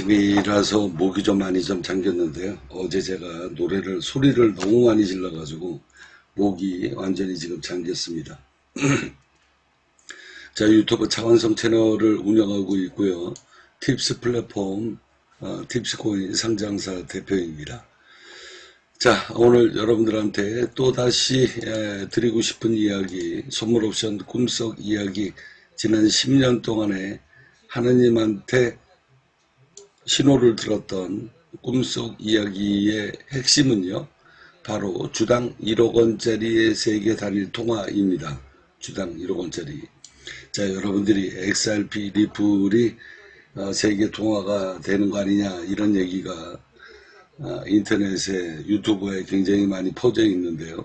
아침이라서 목이 좀 많이 잠겼는데요. 어제 제가 소리를 너무 많이 질러가지고 목이 완전히 지금 잠겼습니다. 자, 유튜브 차원성 채널을 운영하고 있고요. 팁스 플랫폼 팁스코인 상장사 대표입니다. 자, 오늘 여러분들한테 또다시 드리고 싶은 이야기, 선물옵션 꿈속 이야기, 지난 10년 동안에 하느님한테 신호를 들었던 꿈속 이야기의 핵심은요, 바로 주당 1억 원짜리의 세계 단일 통화입니다. 주당 1억 원짜리. 자, 여러분들이 XRP 리플이 세계 통화가 되는 거 아니냐, 이런 얘기가 인터넷에, 유튜브에 굉장히 많이 퍼져 있는데요.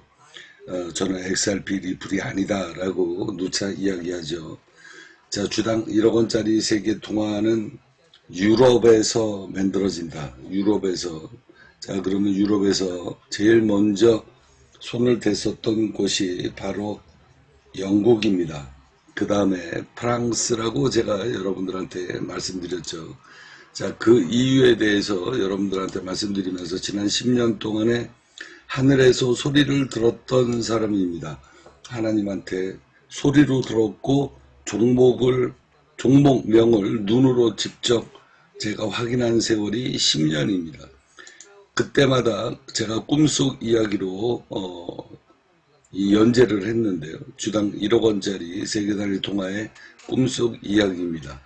저는 XRP 리플이 아니다라고 누차 이야기하죠. 자, 주당 1억 원짜리 세계 통화는 유럽에서 만들어진다. 유럽에서. 자, 그러면 유럽에서 제일 먼저 손을 댔었던 곳이 바로 영국입니다. 그 다음에 프랑스라고 제가 여러분들한테 말씀드렸죠. 자, 그 이유에 대해서 여러분들한테 말씀드리면서 지난 10년 동안에 하늘에서 소리를 들었던 사람입니다. 하나님한테 소리로 들었고 종목명을 눈으로 직접 제가 확인한 세월이 10년입니다. 그때마다 제가 꿈속 이야기로 이 연재를 했는데요. 주당 1억 원짜리 세계 단일 통화의 꿈속 이야기입니다.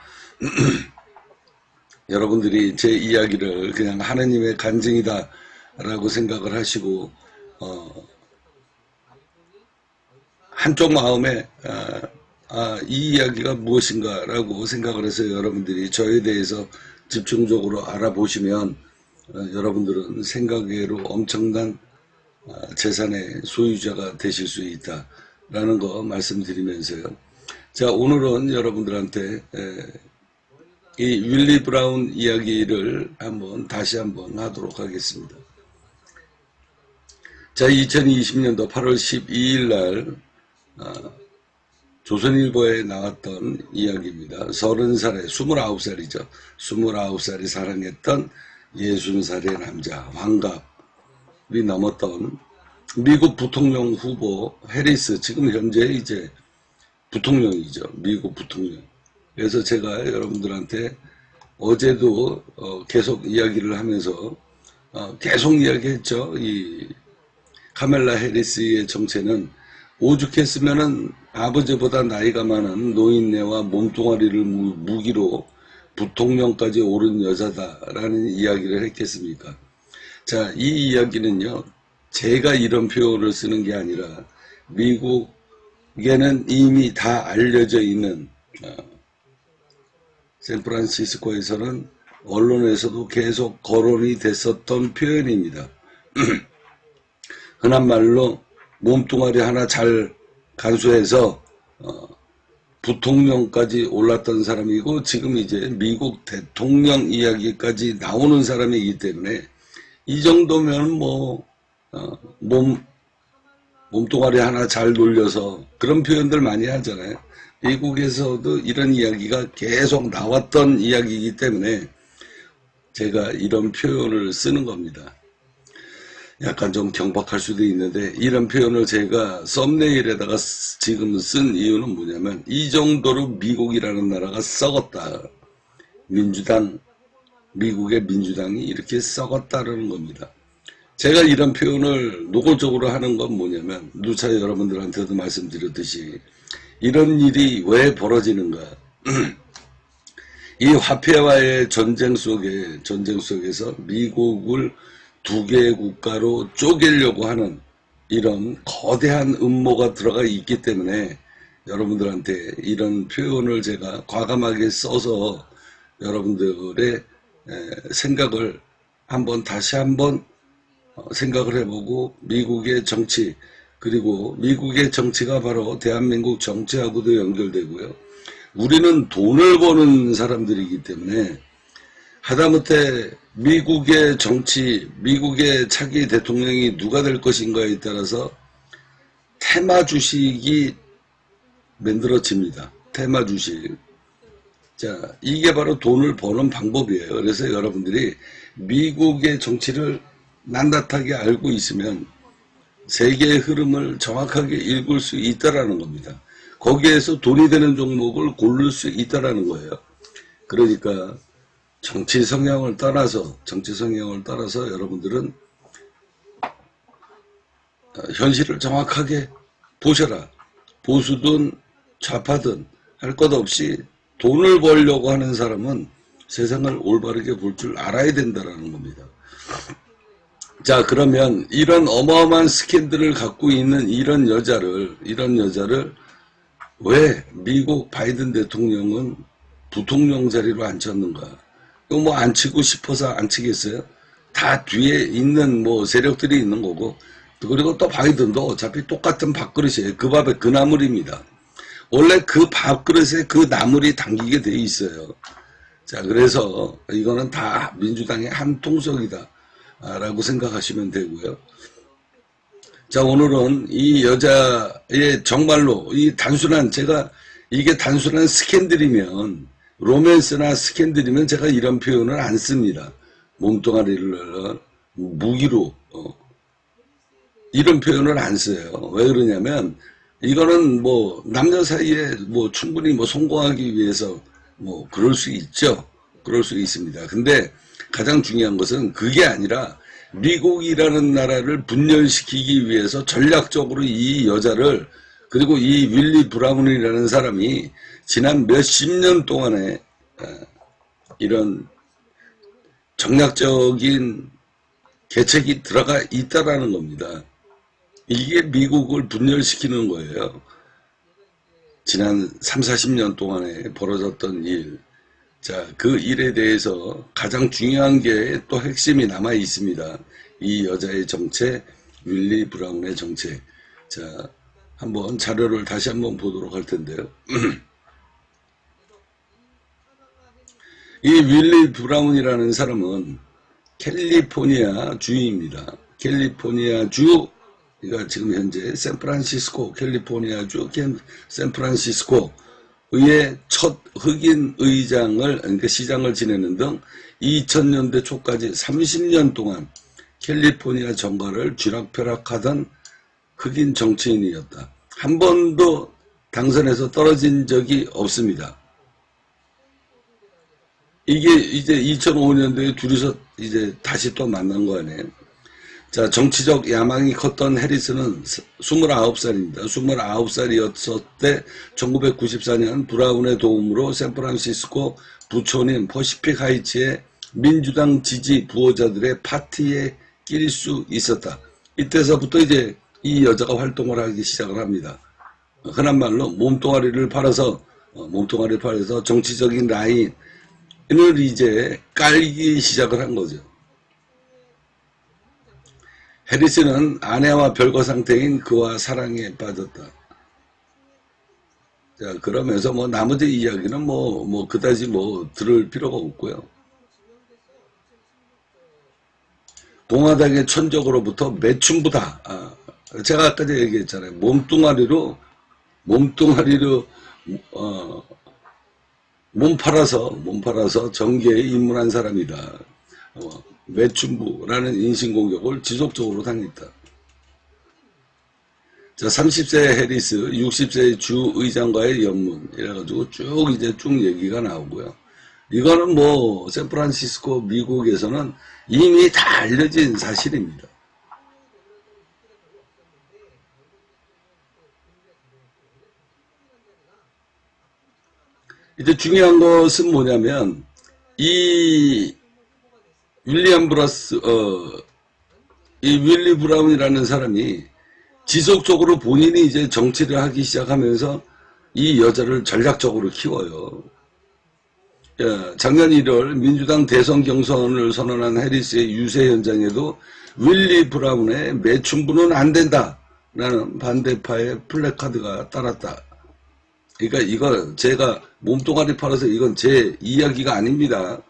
여러분들이 제 이야기를 그냥 하느님의 간증이다 라고 생각을 하시고 한쪽 마음에 이 이야기가 무엇인가 라고 생각을 해서 여러분들이 저에 대해서 집중적으로 알아보시면 여러분들은 생각외로 엄청난 재산의 소유자가 되실 수 있다라는 거 말씀드리면서요. 자, 오늘은 여러분들한테 이 윌리 브라운 이야기를 다시 한번 하도록 하겠습니다. 자, 2020년도 8월 12일 날 조선일보에 나왔던 이야기입니다. 30살에 29살이죠. 29살이 사랑했던 60살의 남자, 환갑이 넘었던 미국 부통령 후보 해리스, 지금 현재 이제 부통령이죠. 미국 부통령. 그래서 제가 여러분들한테 어제도 계속 이야기를 하면서 계속 이야기했죠. 이 카멜라 해리스의 정체는 오죽했으면은 아버지보다 나이가 많은 노인네와 몸뚱아리를 무기로 부통령까지 오른 여자다라는 이야기를 했겠습니까? 자, 이 이야기는요, 제가 이런 표현을 쓰는 게 아니라 미국에는 이미 다 알려져 있는 샌프란시스코에서는 언론에서도 계속 거론이 됐었던 표현입니다. 흔한 말로 몸뚱아리 하나 잘 간수해서 부통령까지 올랐던 사람이고, 지금 이제 미국 대통령 이야기까지 나오는 사람이기 때문에 이 정도면 몸뚱아리 하나 잘 놀려서 그런 표현들 많이 하잖아요. 미국에서도 이런 이야기가 계속 나왔던 이야기이기 때문에 제가 이런 표현을 쓰는 겁니다. 약간 좀 경박할 수도 있는데, 이런 표현을 제가 썸네일에다가 지금 쓴 이유는 뭐냐면, 이 정도로 미국이라는 나라가 썩었다. 미국의 민주당이 이렇게 썩었다라는 겁니다. 제가 이런 표현을 노골적으로 하는 건 뭐냐면, 누차 여러분들한테도 말씀드렸듯이 이런 일이 왜 벌어지는가. 이 화폐와의 전쟁 속에서 미국을 두 개의 국가로 쪼개려고 하는 이런 거대한 음모가 들어가 있기 때문에 여러분들한테 이런 표현을 제가 과감하게 써서 여러분들의 생각을 다시 한번 생각을 해보고, 미국의 정치, 그리고 미국의 정치가 바로 대한민국 정치하고도 연결되고요. 우리는 돈을 버는 사람들이기 때문에 하다못해 미국의 정치, 미국의 차기 대통령이 누가 될 것인가에 따라서 테마 주식이 만들어집니다. 테마 주식. 자, 이게 바로 돈을 버는 방법이에요. 그래서 여러분들이 미국의 정치를 낱낱하게 알고 있으면 세계의 흐름을 정확하게 읽을 수 있다라는 겁니다. 거기에서 돈이 되는 종목을 고를 수 있다라는 거예요. 그러니까 정치 성향을 따라서 여러분들은 현실을 정확하게 보셔라. 보수든 좌파든 할 것 없이 돈을 벌려고 하는 사람은 세상을 올바르게 볼 줄 알아야 된다는 겁니다. 자, 그러면 이런 어마어마한 스캔들을 갖고 있는 이런 여자를 왜 미국 바이든 대통령은 부통령 자리로 앉혔는가? 이거 뭐 앉히고 싶어서 앉히겠어요? 다 뒤에 있는 뭐 세력들이 있는 거고, 그리고 또 바이든도 어차피 똑같은 밥그릇이에요. 그 밥에 그 나물입니다. 원래 그 밥그릇에 그 나물이 담기게 돼 있어요. 자, 그래서 이거는 다 민주당의 한 통속이다 라고 생각하시면 되고요. 자, 오늘은 이 여자의 정말로 이게 단순한 스캔들이면, 로맨스나 스캔들이면 제가 이런 표현을 안 씁니다. 몸뚱아리를 무기로 이런 표현을 안 써요. 왜 그러냐면 이거는 뭐 남녀 사이에 뭐 충분히 뭐 성공하기 위해서 뭐 그럴 수 있죠. 그럴 수 있습니다. 근데 가장 중요한 것은 그게 아니라 미국이라는 나라를 분열시키기 위해서 전략적으로 이 여자를, 그리고 이 윌리 브라운이라는 사람이 지난 몇십 년 동안에 이런 정략적인 계책이 들어가 있다라는 겁니다. 이게 미국을 분열시키는 거예요. 지난 30-40년 동안에 벌어졌던 일. 자, 그 일에 대해서 가장 중요한 게 또 핵심이 남아 있습니다. 이 여자의 정체, 윌리 브라운의 정체. 자, 한번 자료를 다시 한번 보도록 할 텐데요. 이 윌리 브라운이라는 사람은 캘리포니아 주입니다. 캘리포니아 주, 그러니까 지금 현재 샌프란시스코, 캘리포니아주 샌프란시스코의 첫 흑인 의장을, 그러니까 시장을 지내는 등 2000년대 초까지 30년 동안 캘리포니아 정가를 쥐락펴락하던 흑인 정치인이었다. 한 번도 당선에서 떨어진 적이 없습니다. 이게 이제 2005년도에 둘이서 이제 다시 또 만난 거 아니에요. 자, 정치적 야망이 컸던 해리스는 29살입니다. 29살이었을 때 1994년 브라운의 도움으로 샌프란시스코 부촌인 퍼시픽 하이츠의 민주당 지지 부호자들의 파티에 낄 수 있었다. 이때서부터 이제 이 여자가 활동을 하기 시작을 합니다. 흔한 말로 몸뚱아리를 팔아서 정치적인 라인을 이제 깔기 시작을 한 거죠. 해리스는 아내와 별거 상태인 그와 사랑에 빠졌다. 자, 그러면서 뭐 나머지 이야기는 뭐 그다지 뭐 들을 필요가 없고요. 공화당의 천적으로부터 매춘부다. 제가 아까 얘기했잖아요. 몸뚱아리로 몸 팔아서 정계에 입문한 사람이다. 매춘부라는 인신공격을 지속적으로 당했다. 자, 30세 해리스, 60세 주 의장과의 연문, 이래가지고 쭉 얘기가 나오고요. 이거는 뭐, 샌프란시스코 미국에서는 이미 다 알려진 사실입니다. 이제 중요한 것은 뭐냐면, 이 윌리 브라운이라는 사람이 지속적으로 본인이 이제 정치를 하기 시작하면서 이 여자를 전략적으로 키워요. 작년 1월 민주당 대선 경선을 선언한 해리스의 유세 현장에도 윌리 브라운의 매춘부는 안 된다라는 반대파의 플래카드가 따랐다. 그러니까 이거 제가 몸뚱아리 팔아서 이건 제 이야기가 아닙니다.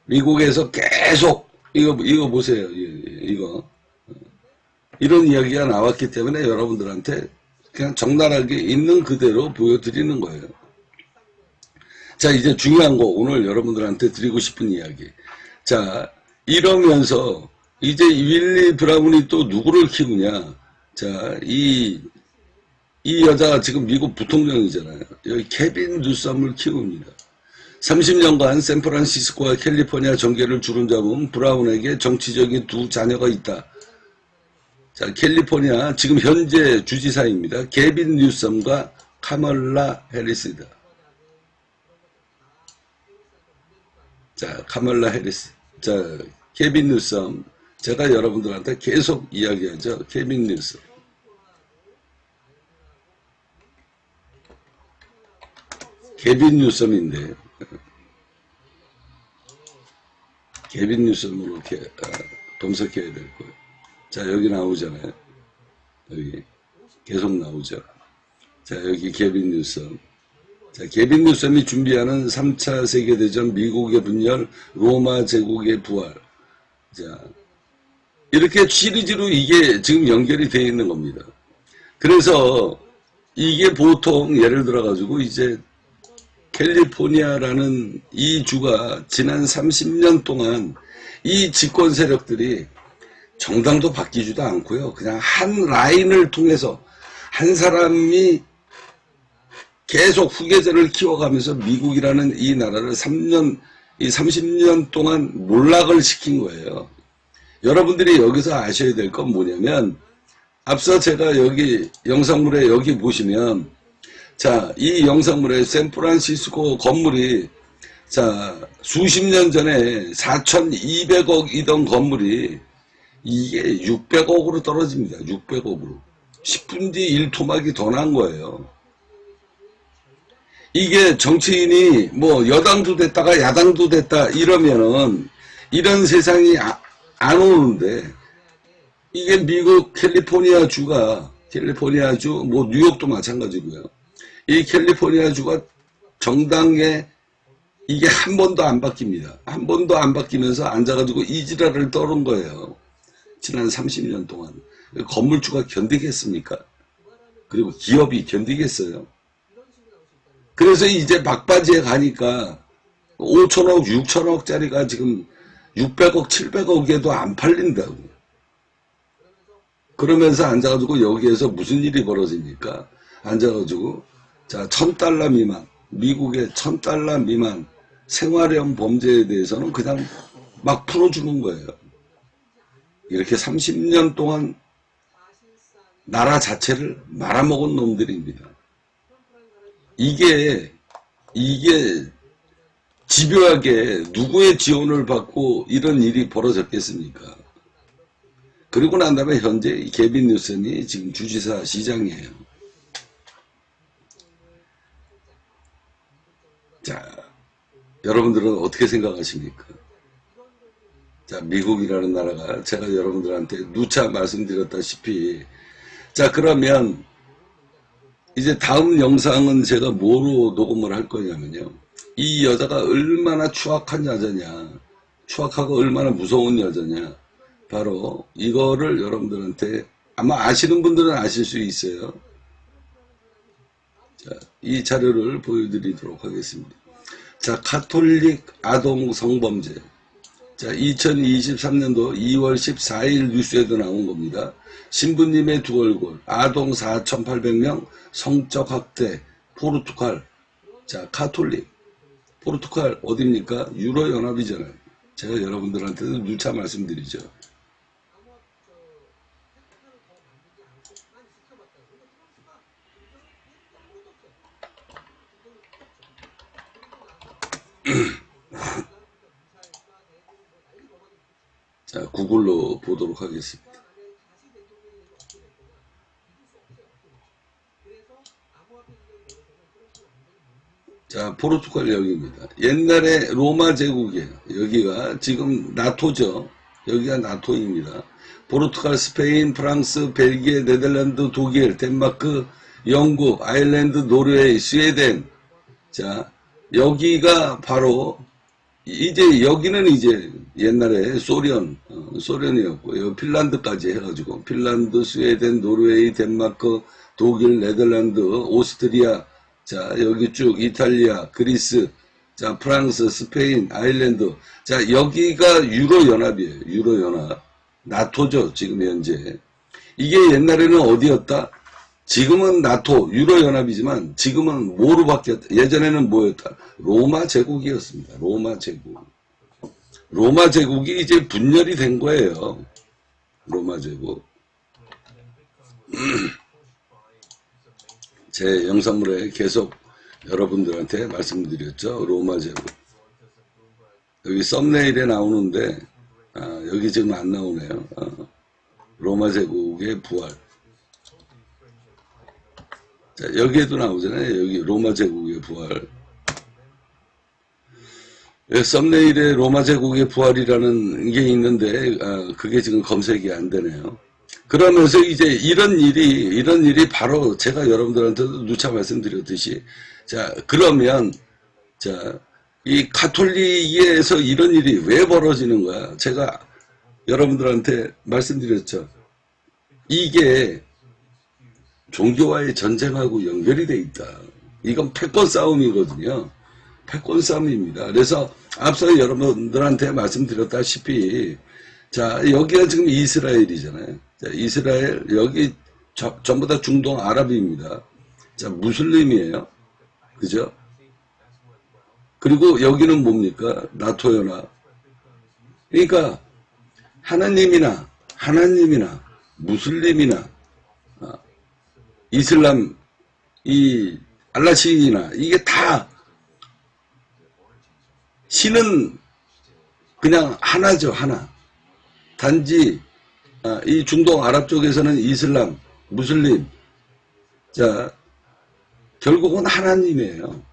미국에서 계속 이거 보세요. 이거 이런 이야기가 나왔기 때문에 여러분들한테 그냥 적나라하게 있는 그대로 보여드리는 거예요. 자, 이제 중요한 거 오늘 여러분들한테 드리고 싶은 이야기. 자, 이러면서 이제 윌리 브라운이 또 누구를 키우냐. 자, 이 여자가 지금 미국 부통령이잖아요. 여기 케빈 뉴섬을 키웁니다. 30년간 샌프란시스코와 캘리포니아 정계를 주름잡은 브라운에게 정치적인 두 자녀가 있다. 자, 캘리포니아 지금 현재 주지사입니다. 케빈 뉴섬과 카멀라 해리스다. 자, 카멀라 해리스. 자, 케빈 뉴섬. 제가 여러분들한테 계속 이야기하죠. 케빈 뉴섬. 케빈 뉴섬인데, 케빈 뉴섬으로 이렇게 검색해야 될 거예요. 자, 여기 나오잖아요. 여기 계속 나오죠. 자, 여기 케빈 뉴섬. 자, 케빈 뉴섬이 준비하는 3차 세계대전 미국의 분열, 로마 제국의 부활. 자, 이렇게 시리즈로 이게 지금 연결이 되어 있는 겁니다. 그래서 이게 보통 예를 들어가지고 이제 캘리포니아라는 이 주가 지난 30년 동안 이 집권 세력들이 정당도 바뀌지도 않고요. 그냥 한 라인을 통해서 한 사람이 계속 후계자를 키워가면서 미국이라는 이 나라를 30년 동안 몰락을 시킨 거예요. 여러분들이 여기서 아셔야 될 건 뭐냐면, 앞서 제가 여기 영상물에 여기 보시면, 자, 이 영상물에 샌프란시스코 건물이, 자, 수십 년 전에 4,200억이던 건물이 이게 600억으로 떨어집니다. 600억으로. 10분지 1토막이 더 난 거예요. 이게 정치인이 뭐 여당도 됐다가 야당도 됐다 이러면은 이런 세상이 안 오는데, 이게 미국 캘리포니아 주가, 뭐 뉴욕도 마찬가지고요. 이 캘리포니아 주가 정당에 이게 한 번도 안 바뀝니다. 한 번도 안 바뀌면서 앉아가지고 이지랄을 떠는 거예요. 지난 30년 동안. 건물주가 견디겠습니까? 그리고 기업이 견디겠어요? 그래서 이제 막바지에 가니까 5천억, 6천억짜리가 지금 600억, 700억에도 안 팔린다고. 그러면서 앉아가지고 여기에서 무슨 일이 벌어집니까? 앉아가지고, 자, $1,000 미만, 미국의 $1,000 미만 생활형 범죄에 대해서는 그냥 막 풀어주는 거예요. 이렇게 30년 동안 나라 자체를 말아먹은 놈들입니다. 이게 집요하게 누구의 지원을 받고 이런 일이 벌어졌겠습니까? 그리고 난 다음에 현재 케빈 뉴섬이 지금 주지사 시장이에요. 자, 여러분들은 어떻게 생각하십니까? 자, 미국이라는 나라가 제가 여러분들한테 누차 말씀드렸다시피, 자, 그러면 이제 다음 영상은 제가 뭐로 녹음을 할 거냐면요. 이 여자가 얼마나 추악한 여자냐, 추악하고 얼마나 무서운 여자냐, 바로 이거를 여러분들한테 아마 아시는 분들은 아실 수 있어요. 자, 이 자료를 보여드리도록 하겠습니다. 자, 가톨릭 아동 성범죄. 자, 2023년도 2월 14일 뉴스에도 나온 겁니다. 신부님의 두 얼굴, 아동 4,800명, 성적 학대, 포르투갈. 자, 가톨릭. 포르투갈 어딥니까? 유로연합이잖아요. 제가 여러분들한테도 누차 말씀드리죠. 자, 구글로 보도록 하겠습니다. 자, 포르투갈 여기입니다. 옛날에 로마 제국이에요. 여기가 지금 나토죠. 여기가 나토입니다. 포르투갈, 스페인, 프랑스, 벨기에, 네덜란드, 독일, 덴마크, 영국, 아일랜드, 노르웨이, 스웨덴. 자, 여기가 바로 이제 여기는 이제 옛날에 소련이었고, 여기 핀란드까지 해가지고 핀란드, 스웨덴, 노르웨이, 덴마크, 독일, 네덜란드, 오스트리아. 자, 여기 쭉 이탈리아, 그리스, 자, 프랑스, 스페인, 아일랜드. 자, 여기가 유로연합이에요. 유로연합. 나토죠, 지금 현재. 이게 옛날에는 어디였다? 지금은 나토, 유로연합이지만 지금은 뭐로 바뀌었다? 예전에는 뭐였다? 로마 제국이었습니다. 로마 제국. 로마 제국이 이제 분열이 된 거예요. 로마 제국. 제 영상물에 계속 여러분들한테 말씀드렸죠. 로마 제국. 여기 썸네일에 나오는데 여기 지금 안 나오네요. 로마 제국의 부활. 자, 여기에도 나오잖아요. 여기 로마 제국의 부활. 썸네일에 로마 제국의 부활이라는 게 있는데 그게 지금 검색이 안 되네요. 그러면서 이제 이런 일이 바로 제가 여러분들한테도 누차 말씀드렸듯이, 자, 그러면, 자, 이 가톨릭에서 이런 일이 왜 벌어지는 거야? 제가 여러분들한테 말씀드렸죠. 이게 종교와의 전쟁하고 연결이 돼 있다. 이건 패권 싸움이거든요. 패권 싸움입니다. 그래서 앞서 여러분들한테 말씀드렸다시피, 자, 여기가 지금 이스라엘이잖아요. 자, 이스라엘, 여기 전부 다 중동 아랍입니다. 자, 무슬림이에요. 그죠? 그리고 여기는 뭡니까? 나토 연합. 그러니까 하나님이나 무슬림이나 이슬람, 이 알라신이나 이게 다 신은 그냥 하나죠, 하나. 단지 이 중동 아랍 쪽에서는 이슬람, 무슬림, 자, 결국은 하나님이에요.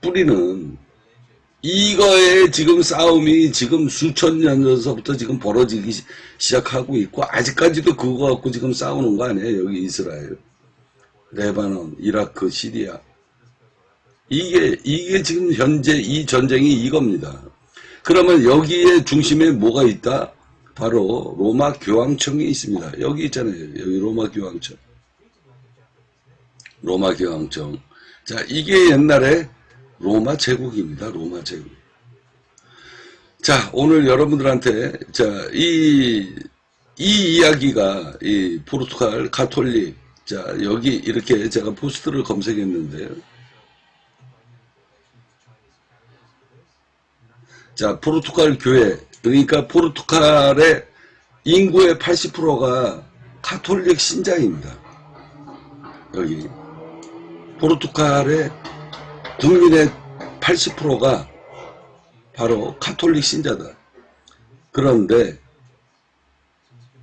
뿌리는. 이거에 지금 싸움이 지금 수천 년 전서부터 지금 벌어지기 시작하고 있고, 아직까지도 그거 갖고 지금 싸우는 거 아니에요. 여기 이스라엘, 레바논, 이라크, 시리아. 이게 지금 현재 이 전쟁이 이겁니다. 그러면 여기에 중심에 뭐가 있다? 바로 로마 교황청이 있습니다. 여기 있잖아요. 여기 로마 교황청. 로마 교황청. 자, 이게 옛날에 로마 제국입니다. 로마 제국. 자, 오늘 여러분들한테, 자, 이 이야기가, 이 포르투갈 가톨릭, 자, 여기 이렇게 제가 포스트를 검색했는데요. 자, 포르투갈 교회, 그러니까 포르투갈의 인구의 80%가 가톨릭 신자입니다. 여기. 포르투갈의 국민의 80%가 바로 가톨릭 신자다. 그런데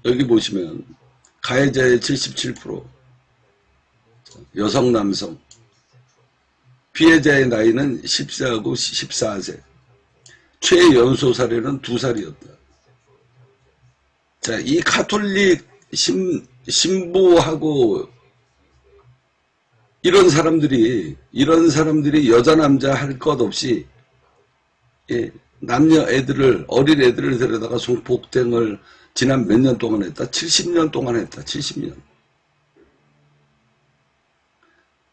여기 보시면 가해자의 77%, 여성, 남성, 피해자의 나이는 10세하고 14세, 최연소 사례는 2살이었다. 자, 이 가톨릭 신부하고 이런 사람들이 여자 남자 할 것 없이, 예, 남녀 애들을, 어린 애들을 데려다가 성폭행을 지난 몇 년 동안 했다? 70년 동안 했다. 70년.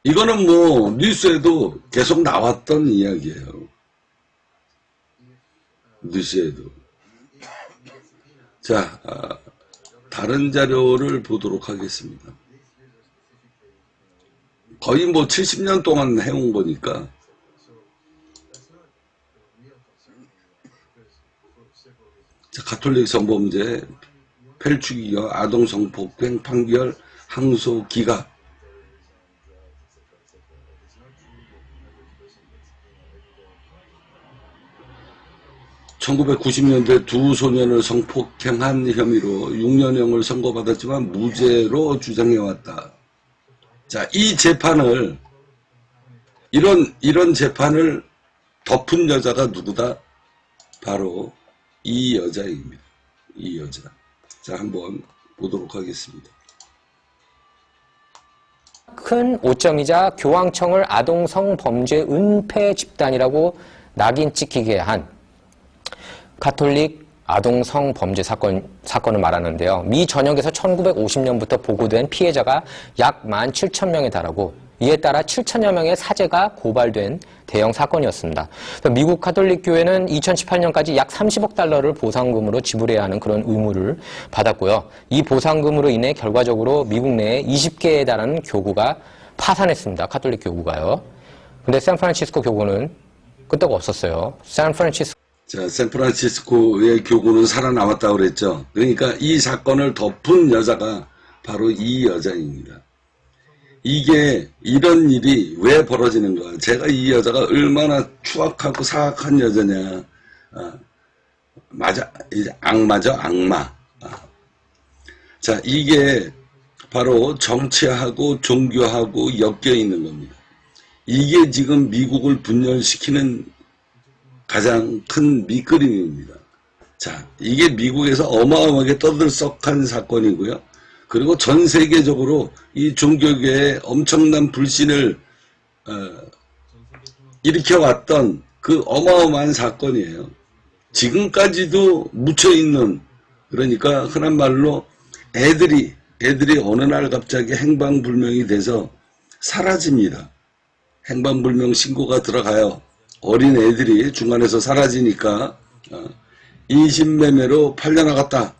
이거는 뭐 뉴스에도 계속 나왔던 이야기예요. 뉴스에도. 자, 다른 자료를 보도록 하겠습니다. 거의 뭐 70년 동안 해온 거니까. 자, 가톨릭 성범죄, 펠추기가 아동 성폭행 판결 항소 기각. (1990년대) 두 소년을 성폭행한 혐의로 6년형을 선고받았지만 무죄로 주장해왔다. 자, 이 재판을, 이런 재판을 덮은 여자가 누구다? 바로 이 여자입니다. 이 여자. 자, 한번 보도록 하겠습니다. 큰 오점이자 교황청을 아동성범죄 은폐 집단이라고 낙인 찍히게 한 가톨릭 아동성범죄 사건을 말하는데요. 미 전역에서 1950년부터 보고된 피해자가 약 17,000명에 달하고 이에 따라 7천여 명의 사제가 고발된 대형 사건이었습니다. 미국 가톨릭 교회는 2018년까지 약 30억 달러를 보상금으로 지불해야 하는 그런 의무를 받았고요. 이 보상금으로 인해 결과적으로 미국 내에 20개에 달하는 교구가 파산했습니다. 가톨릭 교구가요. 근데 샌프란시스코 교구는 끄떡 없었어요. 자, 샌프란시스코의 교구는 살아남았다고 그랬죠. 그러니까 이 사건을 덮은 여자가 바로 이 여자입니다. 이게 이런 일이 왜 벌어지는가? 제가 이 여자가 얼마나 추악하고 사악한 여자냐. 맞아, 이제 악마죠, 악마. 자, 이게 바로 정치하고 종교하고 엮여 있는 겁니다. 이게 지금 미국을 분열시키는 가장 큰 밑그림입니다. 자, 이게 미국에서 어마어마하게 떠들썩한 사건이고요. 그리고 전 세계적으로 이 종교계에 엄청난 불신을 일으켜왔던 그 어마어마한 사건이에요. 지금까지도 묻혀있는, 그러니까 흔한 말로 애들이 어느 날 갑자기 행방불명이 돼서 사라집니다. 행방불명 신고가 들어가요. 어린 애들이 중간에서 사라지니까 인신매매로 팔려나갔다.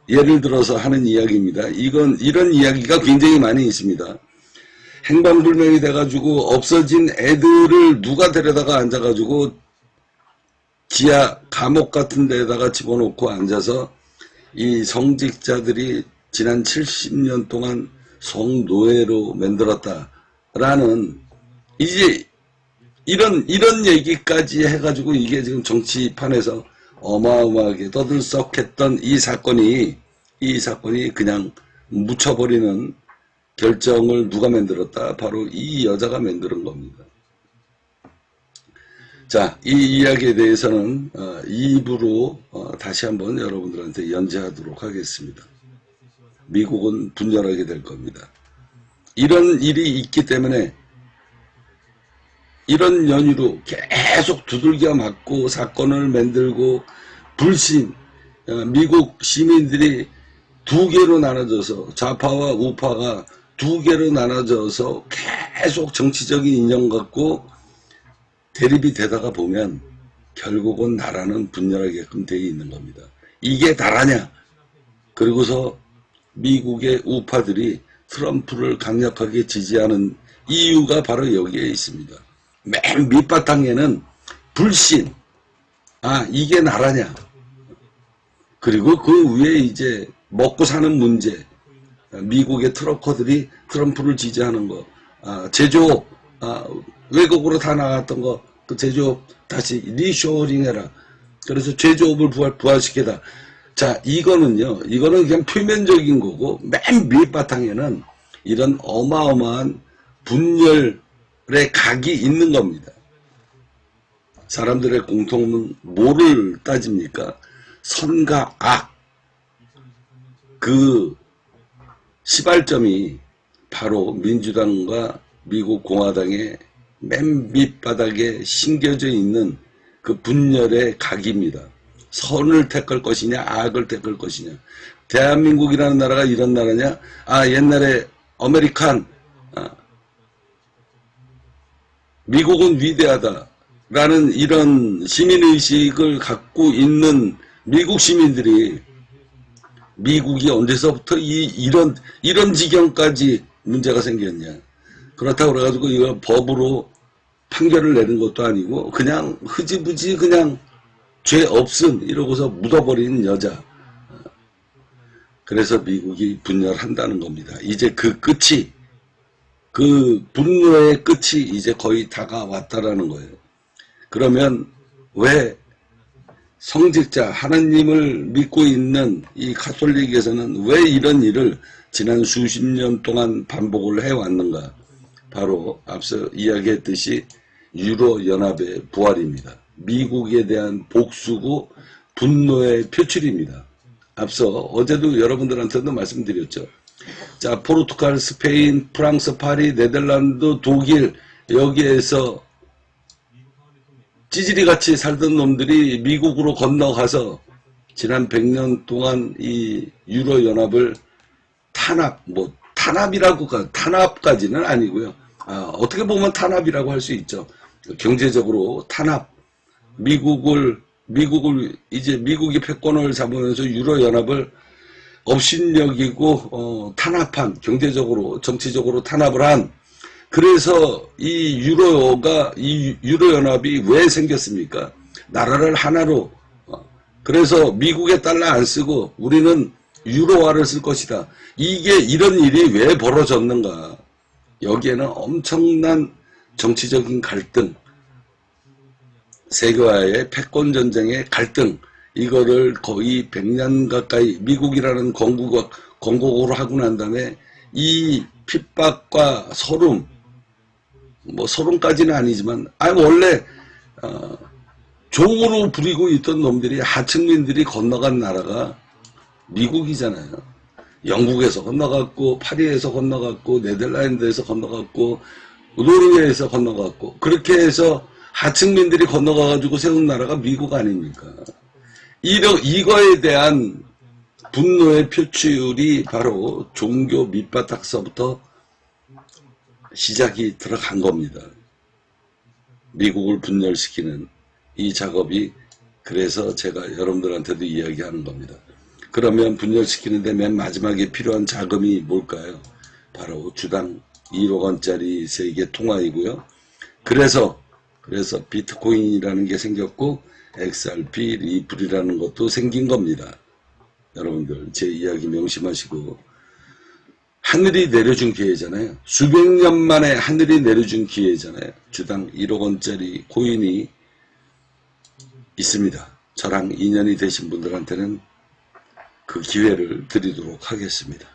예를 들어서 하는 이야기입니다. 이런 이야기가 굉장히 많이 있습니다. 행방불명이 돼가지고 없어진 애들을 누가 데려다가 앉아가지고 지하 감옥 같은 데다가 집어넣고 앉아서 이 성직자들이 지난 70년 동안 성노예로 만들었다라는 이제 이런 얘기까지 해가지고 이게 지금 정치판에서 어마어마하게 떠들썩했던 이 사건이 그냥 묻혀버리는 결정을 누가 만들었다? 바로 이 여자가 만드는 겁니다. 자, 이 이야기에 대해서는 2부로 다시 한번 여러분들한테 연재하도록 하겠습니다. 미국은 분열하게 될 겁니다. 이런 일이 있기 때문에 이런 연유로 계속 두들겨 맞고 사건을 만들고 불신, 미국 시민들이 두 개로 나눠져서 좌파와 우파가 두 개로 나눠져서 계속 정치적인 인연 갖고 대립이 되다가 보면 결국은 나라는 분열하게끔 되어 있는 겁니다. 이게 나라냐? 그리고서 미국의 우파들이 트럼프를 강력하게 지지하는 이유가 바로 여기에 있습니다. 맨 밑바탕에는 불신, 이게 나라냐? 그리고 그 위에 이제 먹고 사는 문제, 미국의 트럭커들이 트럼프를 지지하는 거, 제조업, 외국으로 다 나갔던 거, 그 제조업 다시 리쇼링 해라. 그래서 제조업을 부활시켜라. 자, 이거는 그냥 표면적인 거고, 맨 밑바탕에는 이런 어마어마한 분열의 각이 있는 겁니다. 사람들의 공통은 뭐를 따집니까? 선과 악. 그 시발점이 바로 민주당과 미국 공화당의 맨 밑바닥에 심겨져 있는 그 분열의 각입니다. 선을 택할 것이냐 악을 택할 것이냐. 대한민국이라는 나라가 이런 나라냐? 옛날에 아메리칸, 미국은 위대하다라는 이런 시민의식을 갖고 있는 미국 시민들이 미국이 언제서부터 이런 지경까지 문제가 생겼냐. 그렇다고 그래가지고 이거 법으로 판결을 내는 것도 아니고 그냥 흐지부지 그냥 죄 없음 이러고서 묻어버리는 여자. 그래서 미국이 분열한다는 겁니다. 이제 그 끝이, 그 분노의 끝이 이제 거의 다가왔다라는 거예요. 그러면 왜 성직자 하나님을 믿고 있는 이 가톨릭에서는 왜 이런 일을 지난 수십 년 동안 반복을 해왔는가? 바로 앞서 이야기했듯이 유로연합의 부활입니다. 미국에 대한 복수고 분노의 표출입니다. 앞서 어제도 여러분들한테도 말씀드렸죠. 자, 포르투갈, 스페인, 프랑스, 파리, 네덜란드, 독일 여기에서 찌질이같이 살던 놈들이 미국으로 건너가서 지난 100년 동안 이 유로연합을 탄압까지는 아니고요. 어떻게 보면 탄압이라고 할 수 있죠. 경제적으로 탄압, 이제 미국이 패권을 잡으면서 유로연합을 업신여기고 탄압한, 경제적으로 정치적으로 탄압을 한, 그래서 이 유로연합이 왜 생겼습니까? 나라를 하나로, 그래서 미국의 달러 안 쓰고 우리는 유로화를 쓸 것이다. 이런 일이 왜 벌어졌는가? 여기에는 엄청난 정치적인 갈등, 세계화의 패권전쟁의 갈등, 이거를 거의 100년 가까이 미국이라는 건국으로 하고 난 다음에 이 핍박과 소름, 소름까지는 아니지만, 원래, 종으로 부리고 있던 놈들이, 하층민들이 건너간 나라가 미국이잖아요. 영국에서 건너갔고, 파리에서 건너갔고, 네덜란드에서 건너갔고, 노르웨이에서 건너갔고, 그렇게 해서 하층민들이 건너가가지고 세운 나라가 미국 아닙니까? 이거에 대한 분노의 표출이 바로 종교 밑바닥서부터 시작이 들어간 겁니다. 미국을 분열시키는 이 작업이, 그래서 제가 여러분들한테도 이야기하는 겁니다. 그러면 분열시키는데 맨 마지막에 필요한 자금이 뭘까요? 바로 주당 1억 원짜리 세계 통화이고요. 그래서 비트코인이라는 게 생겼고 XRP, 리플이라는 것도 생긴 겁니다. 여러분들 제 이야기 명심하시고, 하늘이 내려준 기회잖아요. 수백 년 만에 하늘이 내려준 기회잖아요. 주당 1억 원짜리 코인이 있습니다. 저랑 인연이 되신 분들한테는 그 기회를 드리도록 하겠습니다.